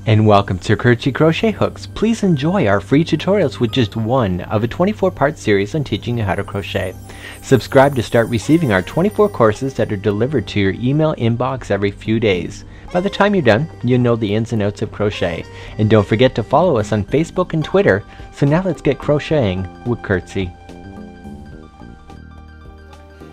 And welcome to Criss Crochet Hooks. Please enjoy our free tutorials with just one of a 24-part series on teaching you how to crochet. Subscribe to start receiving our 24 courses that are delivered to your email inbox every few days. By the time you're done, you'll know the ins and outs of crochet. And don't forget to follow us on Facebook and Twitter. So now let's get crocheting with Curtsy.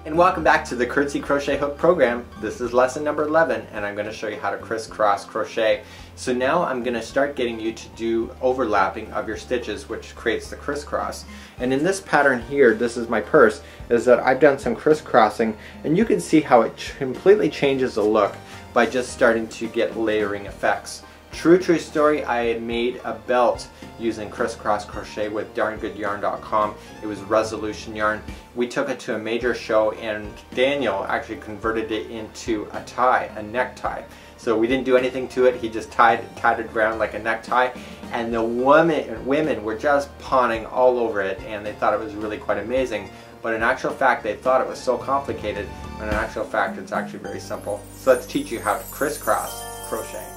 And welcome back to the Criss Crochet Hook program. This is lesson number 11 and I'm going to show you how to crisscross crochet. So now I'm going to start getting you to do overlapping of your stitches, which creates the crisscross. And in this pattern here, this is my purse, is that I've done some crisscrossing, and you can see how it completely changes the look by just starting to get layering effects. True story, I had made a belt using Criss Cross Crochet with darngoodyarn.com. It was resolution yarn. We took it to a major show and Daniel actually converted it into a tie, a necktie. So we didn't do anything to it, he just tied it around like a necktie, and the women were just pawning all over it and they thought it was really quite amazing. But in actual fact they thought it was so complicated, and in actual fact it's actually very simple. So let's teach you how to crisscross crochet.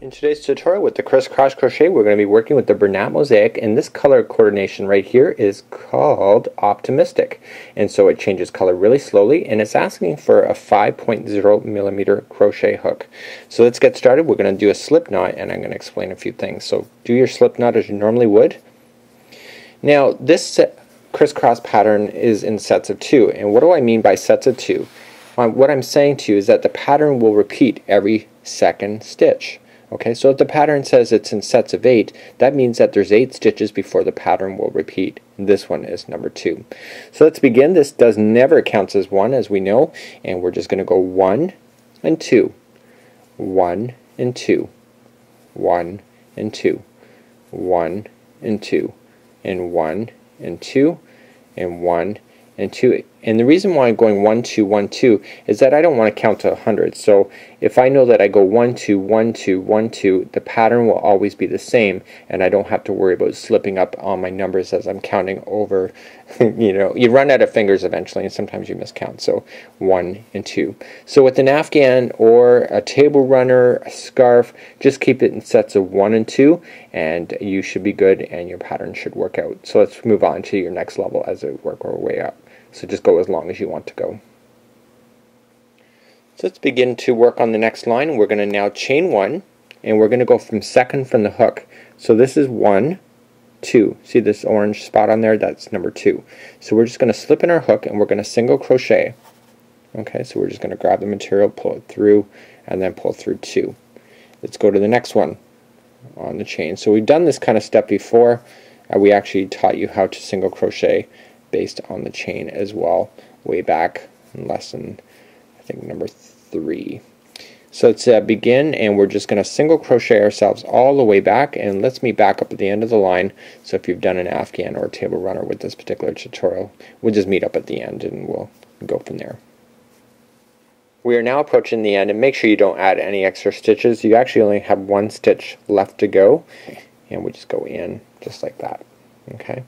In today's tutorial with the Criss Cross Crochet, we're going to be working with the Bernat Mosaic, and this color coordination right here is called Optimistic. And so it changes color really slowly, and it's asking for a 5.0 millimeter crochet hook. So let's get started. We're going to do a slip knot, and I'm going to explain a few things. So do your slip knot as you normally would. Now this crisscross pattern is in sets of 2, and what do I mean by sets of 2? What I'm saying to you is that the pattern will repeat every second stitch. Okay, so if the pattern says it's in sets of 8, that means that there's 8 stitches before the pattern will repeat. This one is number 2. So let's begin. This does never count as 1, as we know, and we're just going to go 1 and 2, 1 and 2, 1 and 2, 1 and 2, and 1 and 2, and 1 and 2. And the reason why I'm going 1 2 1 2 is that I don't want to count to 100. So if I know that I go 1 2 1 2 1 2, the pattern will always be the same, and I don't have to worry about slipping up on my numbers as I'm counting over. You know, you run out of fingers eventually, and sometimes you miscount. So 1 and 2. So with an Afghan or a table runner, a scarf, just keep it in sets of 1 and 2, and you should be good, and your pattern should work out. So let's move on to your next level as we work our way up. So just go as long as you want to go. So let's begin to work on the next line. We're going to now chain 1, and we're going to go from second from the hook. So this is 1, 2. See this orange spot on there? That's number 2. So we're just going to slip in our hook and we're going to single crochet. Okay, so we're just going to grab the material, pull it through, and then pull through 2. Let's go to the next one on the chain. So we've done this kind of step before. We actually taught you how to single crochet based on the chain as well, way back in lesson, I think, number 3. So let's begin, and we're just going to single crochet ourselves all the way back, and let's meet back up at the end of the line. So if you've done an Afghan or a table runner with this particular tutorial, we'll just meet up at the end and we'll go from there. We are now approaching the end, and make sure you don't add any extra stitches. You actually only have 1 stitch left to go, and we just go in just like that. Okay.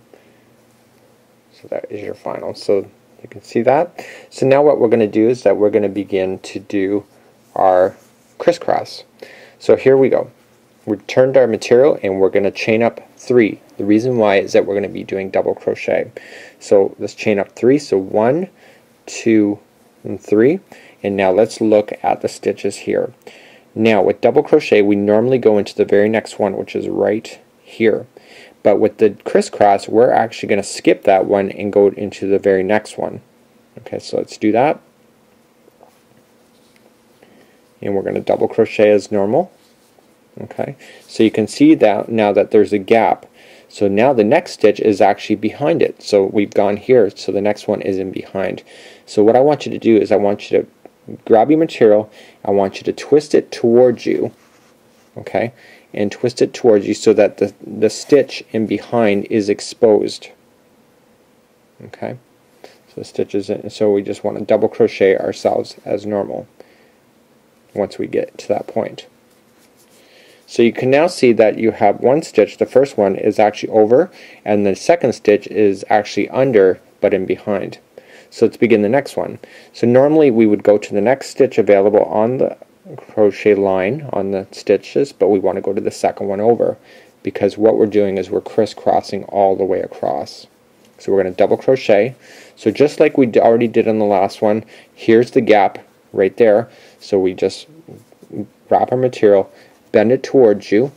So that is your final. So you can see that. So now what we're going to do is that we're going to begin to do our crisscross. So here we go. We turned our material and we're going to chain up 3. The reason why is that we're going to be doing double crochet. So let's chain up 3. So 1, 2, and 3. And now let's look at the stitches here. Now with double crochet we normally go into the very next one, which is right here. But with the crisscross, we're actually going to skip that one and go into the very next one. Okay, so let's do that. And we're going to double crochet as normal. Okay, so you can see that now that there's a gap. So now the next stitch is actually behind it. So we've gone here, so the next one is in behind. So what I want you to do is I want you to grab your material, I want you to twist it towards you. Okay, and twist it towards you so that the stitch in behind is exposed. Okay, so the stitch is in, so we just want to double crochet ourselves as normal once we get to that point. So you can now see that you have 1 stitch, the first one is actually over, and the second stitch is actually under but in behind. So let's begin the next one. So normally we would go to the next stitch available on the crochet line on the stitches, but we want to go to the second one over, because what we're doing is we're crisscrossing all the way across. So we're going to double crochet. So just like we already did on the last one, here's the gap right there. So we just wrap our material, bend it towards you,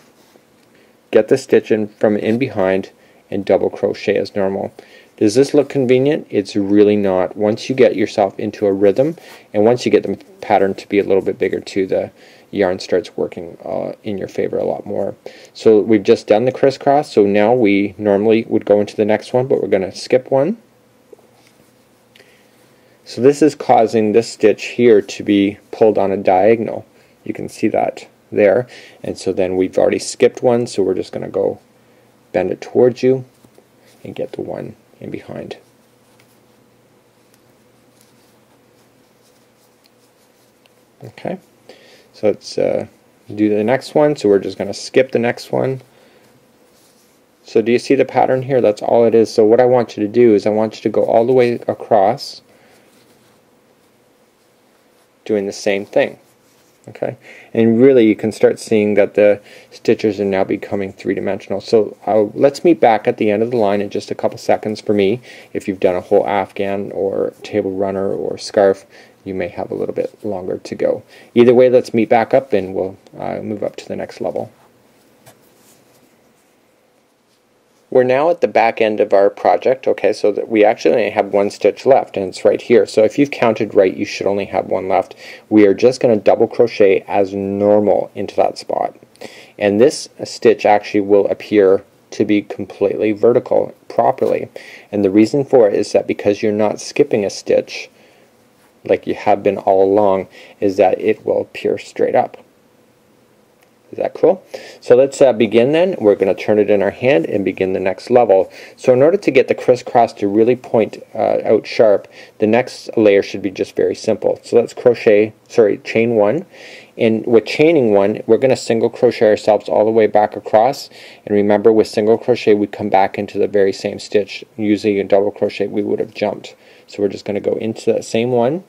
get the stitch in from in behind, and double crochet as normal. Does this look convenient? It's really not. Once you get yourself into a rhythm, and once you get the pattern to be a little bit bigger too, the yarn starts working in your favor a lot more. So we've just done the crisscross, so now we normally would go into the next one, but we're going to skip one. So this is causing this stitch here to be pulled on a diagonal. You can see that there. And so then we've already skipped one, so we're just going to go bend it towards you and get the one in behind. Okay, so let's do the next one. So we're just going to skip the next one. So do you see the pattern here? That's all it is. So what I want you to do is I want you to go all the way across doing the same thing. Okay, and really you can start seeing that the stitches are now becoming three-dimensional. So let's meet back at the end of the line in just a couple seconds. For me, if you've done a whole afghan or table runner or scarf, you may have a little bit longer to go. Either way, let's meet back up and we'll move up to the next level. We're now at the back end of our project, okay, so that we actually only have one stitch left, and it's right here. So if you've counted right, you should only have one left. We are just going to double crochet as normal into that spot. And this stitch actually will appear to be completely vertical properly. And the reason for it is that because you're not skipping a stitch like you have been all along, is that it will appear straight up. Is that cool? So let's begin then. We're going to turn it in our hand and begin the next level. So in order to get the crisscross to really point out sharp, the next layer should be just very simple. So let's chain one. And with chaining one, we're going to single crochet ourselves all the way back across. And remember, with single crochet, we come back into the very same stitch. Usually in double crochet, we would have jumped. So we're just going to go into that same one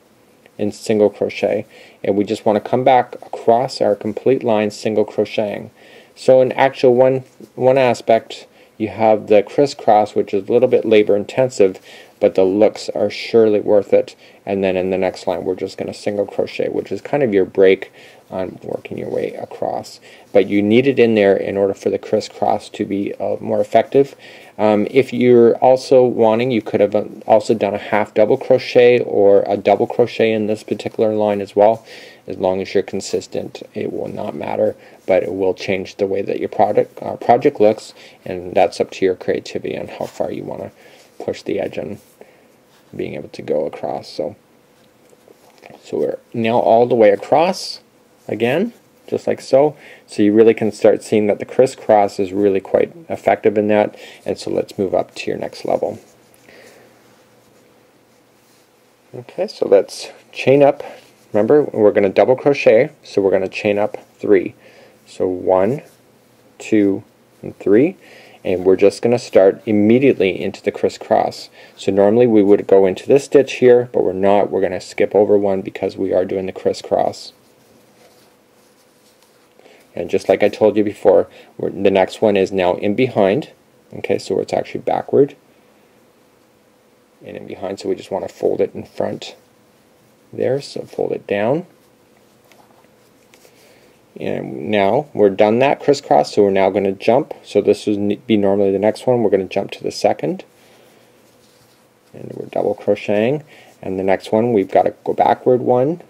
and single crochet, and we just want to come back across our complete line single crocheting. So in actual one aspect, you have the crisscross, which is a little bit labor intensive, but the looks are surely worth it. And then in the next line we're just going to single crochet, which is kind of your break on working your way across. But you need it in there in order for the crisscross to be more effective. If you're also wanting, you could have also done a half double crochet or a double crochet in this particular line as well. As long as you're consistent, it will not matter, but it will change the way that your project looks, and that's up to your creativity and how far you want to push the edge and being able to go across. So we're now all the way across again, just like so. So you really can start seeing that the crisscross is really quite effective in that. And so let's move up to your next level. Okay, so let's chain up. Remember, we're going to double crochet, so we're going to chain up 3. So 1, 2, and 3. And we're just going to start immediately into the crisscross. So normally we would go into this stitch here, but we're not. We're going to skip over one because we are doing the crisscross. And just like I told you before, the next one is now in behind. Okay, so it's actually backward and in behind, so we just want to fold it in front there, so fold it down. And now we're done that crisscross, so we're now going to jump. So this would be normally the next one. We're going to jump to the second, and we're double crocheting. And the next one, we've got to go backward one,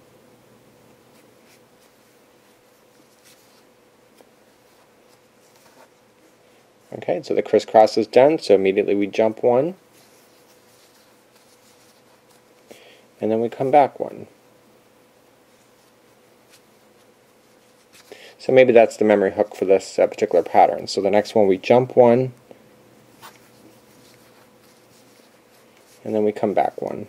okay, so the crisscross is done, so immediately we jump one, and then we come back one. So maybe that's the memory hook for this particular pattern. So the next one we jump one, and then we come back one.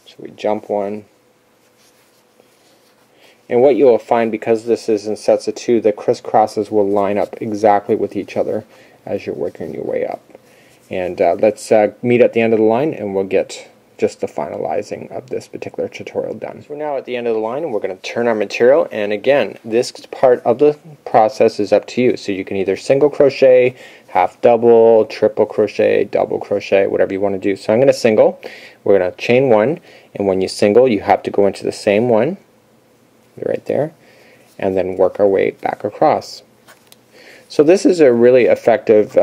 So we jump one. And what you will find, because this is in sets of 2, the crisscrosses will line up exactly with each other. as you're working your way up. And let's meet at the end of the line and we'll get just the finalizing of this particular tutorial done. So we're now at the end of the line and we're going to turn our material, and again, this part of the process is up to you. So you can either single crochet, half double, triple crochet, double crochet, whatever you want to do. So I'm going to single. We're going to chain one, and when you single you have to go into the same one right there and then work our way back across. So this is a really effective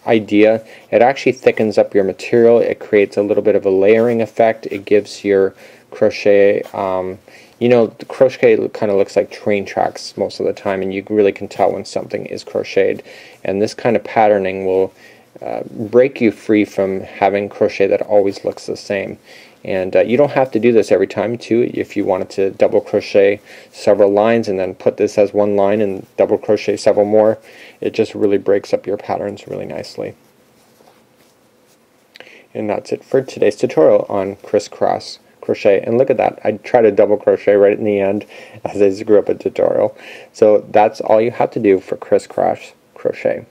idea. It actually thickens up your material. It creates a little bit of a layering effect. It gives your crochet, you know, the crochet kind of looks like train tracks most of the time, and you really can tell when something is crocheted. And this kind of patterning will break you free from having crochet that always looks the same. And you don't have to do this every time too. If you wanted to double crochet several lines and then put this as one line and double crochet several more, it just really breaks up your patterns really nicely. And that's it for today's tutorial on Criss Cross Crochet. And look at that, I tried to double crochet right in the end as I screw up a tutorial. So that's all you have to do for Criss Cross Crochet.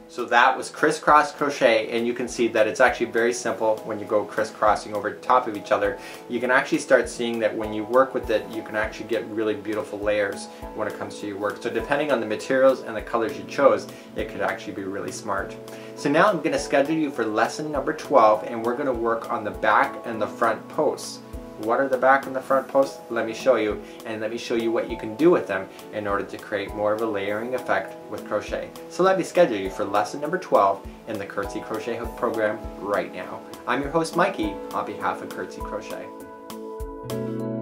So that was Criss Cross Crochet, and you can see that it's actually very simple when you go crisscrossing over top of each other. You can actually start seeing that when you work with it, you can actually get really beautiful layers when it comes to your work. So depending on the materials and the colors you chose, it could actually be really smart. So now I'm going to schedule you for lesson number 12, and we're going to work on the back and the front posts. What are the back and the front posts? Let me show you, and let me show you what you can do with them in order to create more of a layering effect with crochet. So let me schedule you for lesson number 12 in the Curtsy Crochet Hook program right now. I'm your host Mikey on behalf of Curtsy Crochet.